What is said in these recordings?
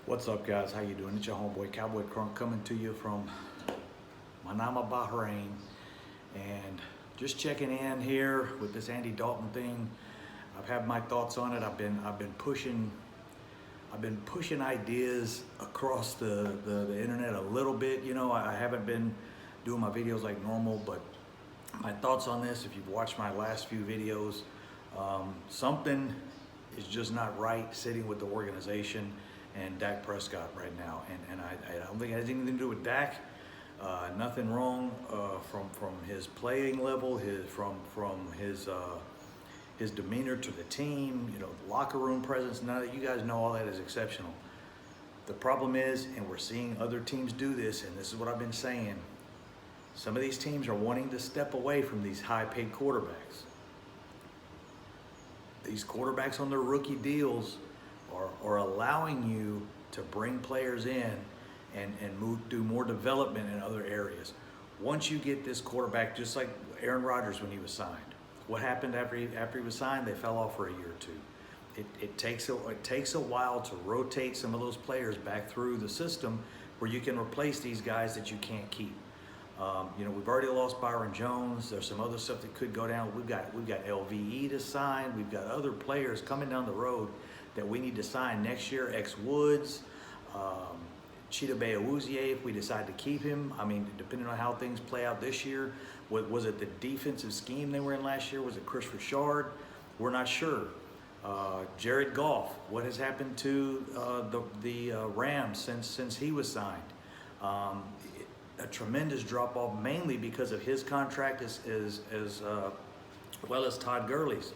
What's up, guys? How you doing? It's your homeboy Cowboy Crunk coming to you from Manama, Bahrain, and just checking in here with this Andy Dalton thing. I've had my thoughts on it. I've been pushing ideas across the internet a little bit. You know, I haven't been doing my videos like normal, but my thoughts on this, if you've watched my last few videos, something is just not right sitting with the organization and Dak Prescott right now, and I don't think it has anything to do with Dak. Nothing wrong from his playing level, from his demeanor to the team, you know, locker room presence. None of you guys know all that is exceptional. The problem is, and we're seeing other teams do this, and this is what I've been saying, some of these teams are wanting to step away from these high-paid quarterbacks. These quarterbacks on their rookie deals are allowing you to bring players in and do more development in other areas. Once you get this quarterback, just like Aaron Rodgers when he was signed, what happened after he was signed? They fell off for a year or two. It takes a while to rotate some of those players back through the system where you can replace these guys that you can't keep. You know, we've already lost Byron Jones. There's some other stuff that could go down. We've got LVE to sign. We've got other players coming down the road that we need to sign next year. X Woods, Cheetah Awuzie, if we decide to keep him. I mean, depending on how things play out this year. Was it the defensive scheme they were in last year? Was it Chris Richard? We're not sure. Jared Goff, what has happened to the Rams since he was signed? A tremendous drop-off, mainly because of his contract as well as Todd Gurley's.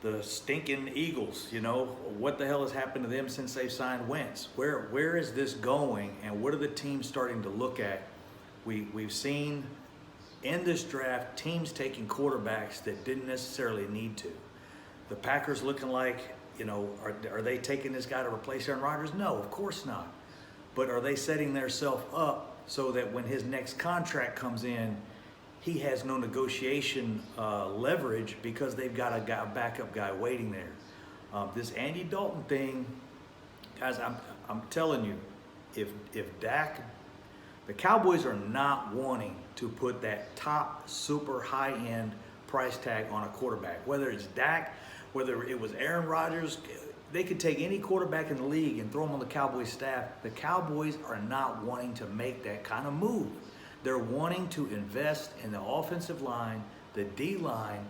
The stinking Eagles, you know, what the hell has happened to them since they've signed Wentz? Where is this going, and what are the teams starting to look at? We've seen in this draft teams taking quarterbacks that didn't necessarily need to. The Packers looking like, you know, are they taking this guy to replace Aaron Rodgers? No, of course not. But are they setting themselves up so that when his next contract comes in, he has no negotiation leverage because they've got a backup guy waiting there? This Andy Dalton thing, guys, I'm telling you, if Dak, the Cowboys are not wanting to put that top super high-end price tag on a quarterback, whether it's Dak, whether it was Aaron Rodgers. They could take any quarterback in the league and throw them on the Cowboys staff. The Cowboys are not wanting to make that kind of move. They're wanting to invest in the offensive line, the D-line,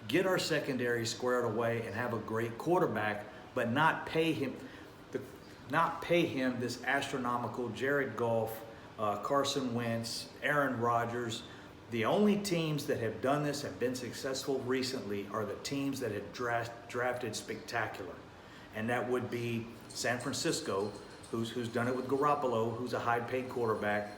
get our secondary squared away and have a great quarterback, but not pay him this astronomical Jared Goff, Carson Wentz, Aaron Rodgers. The only teams that have done this, have been successful recently, are the teams that have drafted spectacular. And that would be San Francisco, who's done it with Garoppolo, who's a high-paid quarterback.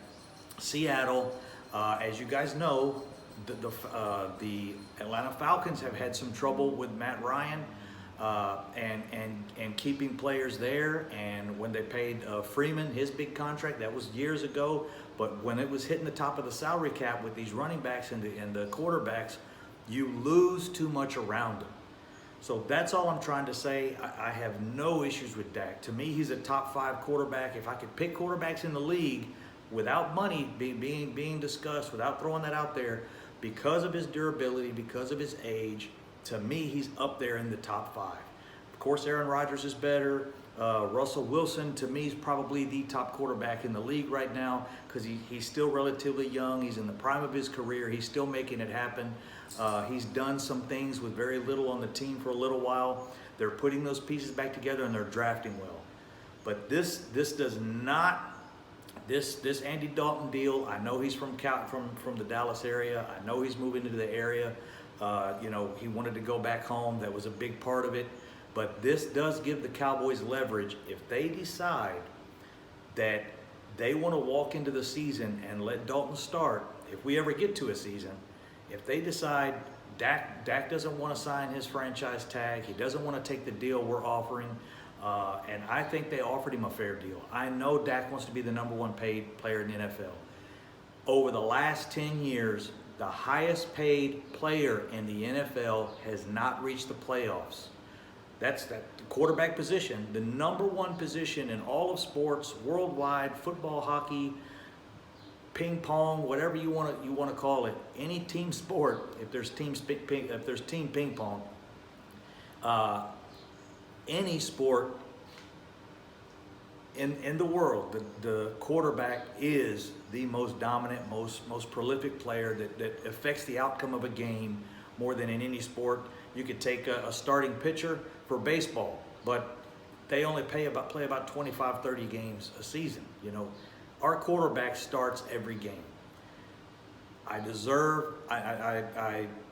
Seattle, as you guys know, the Atlanta Falcons have had some trouble with Matt Ryan and keeping players there. And when they paid Freeman his big contract, that was years ago. But when it was hitting the top of the salary cap with these running backs and the quarterbacks, you lose too much around them. So that's all I'm trying to say. I have no issues with Dak. To me, he's a top 5 quarterback. If I could pick quarterbacks in the league without money being discussed, without throwing that out there, because of his durability, because of his age, to me, he's up there in the top 5. Of course, Aaron Rodgers is better. Russell Wilson, to me, is probably the top quarterback in the league right now because he's still relatively young. He's in the prime of his career. He's still making it happen. He's done some things with very little on the team for a little while. They're putting those pieces back together and they're drafting well. But this does not, this Andy Dalton deal, I know he's from the Dallas area. I know he's moving into the area. You know, he wanted to go back home. That was a big part of it. But this does give the Cowboys leverage if they decide that they want to walk into the season and let Dalton start. If we ever get to a season, if they decide Dak doesn't want to sign his franchise tag, he doesn't want to take the deal we're offering, and I think they offered him a fair deal. I know Dak wants to be the #1 paid player in the NFL. Over the last 10 years, the highest paid player in the NFL has not reached the playoffs. That's the quarterback position, the number one position in all of sports, worldwide, football, hockey, ping pong, whatever you want to call it. Any team sport, if there's team ping pong, any sport in the world, the quarterback is the most dominant, most prolific player that affects the outcome of a game more than in any sport. You could take a starting pitcher for baseball, but they only play about 25, 30 games a season. You know, our quarterback starts every game. I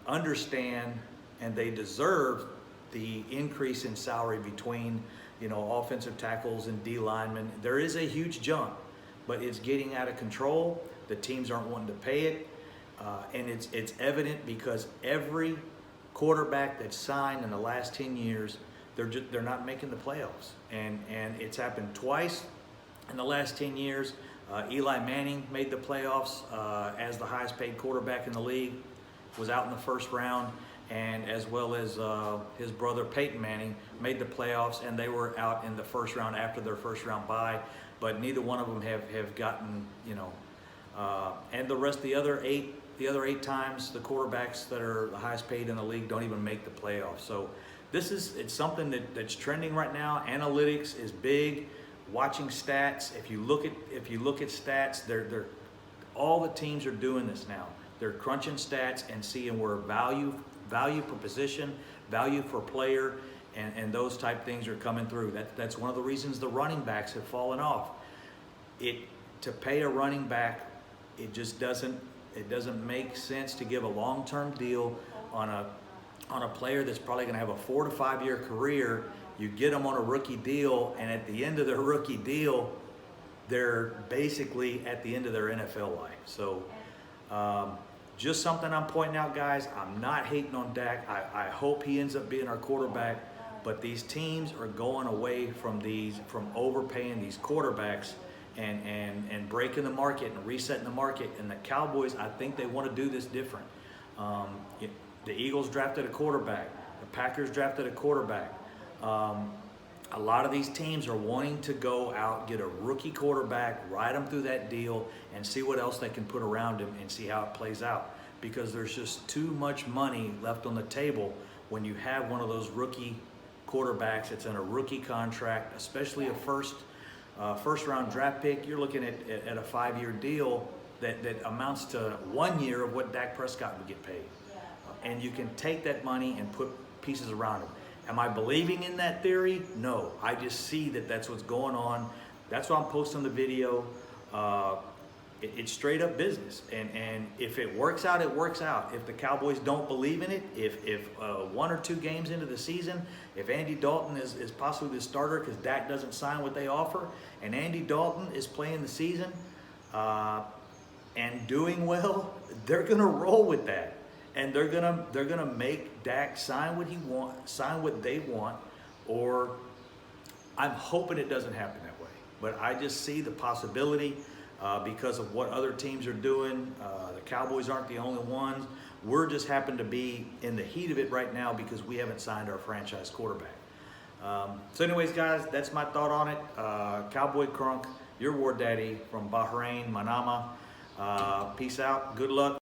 understand, and they deserve the increase in salary between, you know, offensive tackles and D linemen. There is a huge jump, but it's getting out of control. The teams aren't wanting to pay it, and it's evident because every quarterback that's signed in the last 10 years, they're not making the playoffs, and it's happened twice in the last 10 years. Eli Manning made the playoffs as the highest paid quarterback in the league, was out in the first round, and as well as his brother Peyton Manning made the playoffs, and they were out in the first round after their first round bye, but neither one of them have gotten, you know, and the other eight times the quarterbacks that are the highest paid in the league don't even make the playoffs. So it's something that's trending right now. Analytics is big. Watching stats. If you look at stats, they're all the teams are doing this now. They're crunching stats and seeing where value per position, value per player, and those type things are coming through. That's one of the reasons the running backs have fallen off. To pay a running back, it just doesn't make sense to give a long-term deal on a player that's probably going to have a 4 to 5 year career. You get them on a rookie deal, and at the end of their rookie deal, they're basically at the end of their NFL life. So just something I'm pointing out, guys. I'm not hating on Dak. I hope he ends up being our quarterback, but these teams are going away from overpaying these quarterbacks and breaking the market and resetting the market. And the Cowboys, I think they want to do this different. The Eagles drafted a quarterback. The Packers drafted a quarterback. A lot of these teams are wanting to go out, get a rookie quarterback, ride them through that deal, and see what else they can put around him and see how it plays out. Because there's just too much money left on the table when you have one of those rookie quarterbacks that's in a rookie contract, especially a first round draft pick. You're looking at a 5-year deal that amounts to 1 year of what Dak Prescott would get paid. And you can take that money and put pieces around him. Am I believing in that theory? No. I just see that that's what's going on. That's why I'm posting the video. It's straight up business. And if it works out, it works out. If the Cowboys don't believe in it, if 1 or 2 games into the season, if Andy Dalton is possibly the starter because Dak doesn't sign what they offer, and Andy Dalton is playing the season and doing well, they're going to roll with that. And they're gonna make Dak sign what they want, or I'm hoping it doesn't happen that way. But I just see the possibility because of what other teams are doing. The Cowboys aren't the only ones. We're just happen to be in the heat of it right now because we haven't signed our franchise quarterback. So anyways, guys, that's my thought on it. Cowboy Crunk, your war daddy from Bahrain, Manama. Peace out. Good luck.